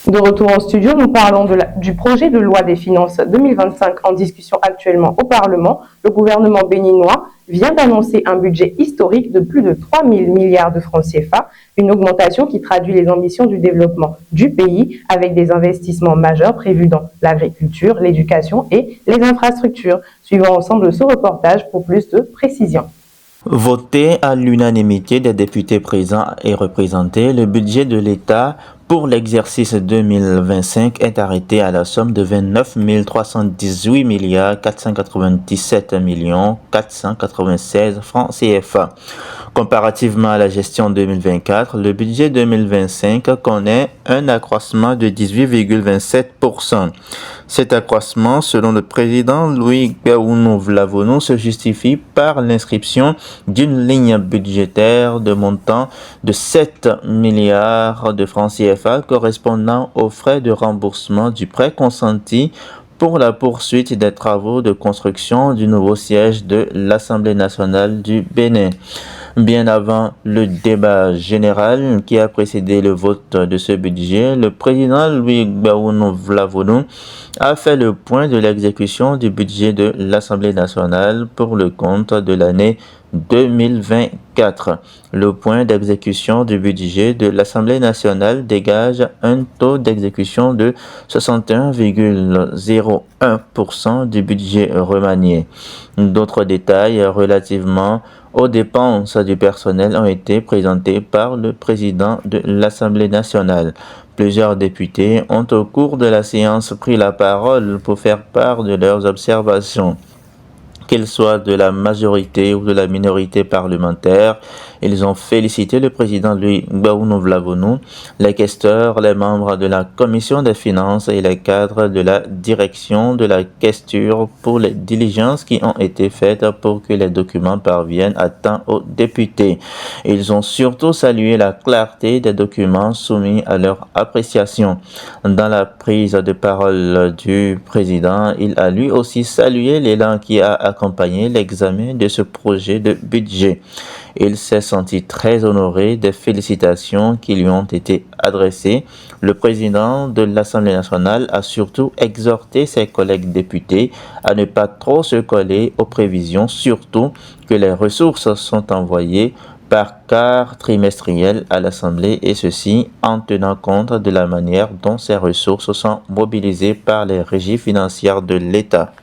De retour en studio, nous parlons du projet de loi des finances 2025 en discussion actuellement au Parlement. Le gouvernement béninois vient d'annoncer un budget historique de plus de 3 000 milliards de francs CFA, une augmentation qui traduit les ambitions du développement du pays avec des investissements majeurs prévus dans l'agriculture, l'éducation et les infrastructures. Suivons ensemble ce reportage pour plus de précisions. Voté à l'unanimité des députés présents et représentés, le budget de l'État pour l'exercice 2025 est arrêté à la somme de 29 318 milliards 497 millions 496 francs CFA. Comparativement à la gestion 2024, le budget 2025 connaît un accroissement de 18,27%. Cet accroissement, selon le président Louis Gahounou-Vlavonou, se justifie par l'inscription d'une ligne budgétaire de montant de 7 milliards de francs CFA correspondant aux frais de remboursement du prêt consenti pour la poursuite des travaux de construction du nouveau siège de l'Assemblée nationale du Bénin. Bien avant le débat général qui a précédé le vote de ce budget, le président Louis Gahounou-Vlavonou a fait le point de l'exécution du budget de l'Assemblée nationale pour le compte de l'année 2024. Le point d'exécution du budget de l'Assemblée nationale dégage un taux d'exécution de 61,01% du budget remanié. D'autres détails relativement aux dépenses du personnel ont été présentés par le président de l'Assemblée nationale. Plusieurs députés ont au cours de la séance pris la parole pour faire part de leurs observations. Qu'ils soient de la majorité ou de la minorité parlementaire, ils ont félicité le président Louis Gahounou-Vlavonou, les questeurs, les membres de la commission des finances et les cadres de la direction de la questure pour les diligences qui ont été faites pour que les documents parviennent à temps aux députés. Ils ont surtout salué la clarté des documents soumis à leur appréciation. Dans la prise de parole du président, il a lui aussi salué l'élan qui a accompagné l'examen de ce projet de budget. Il s'est senti très honoré des félicitations qui lui ont été adressées. Le président de l'Assemblée nationale a surtout exhorté ses collègues députés à ne pas trop se coller aux prévisions, surtout que les ressources sont envoyées par quart trimestriel à l'Assemblée et ceci en tenant compte de la manière dont ces ressources sont mobilisées par les régies financières de l'État.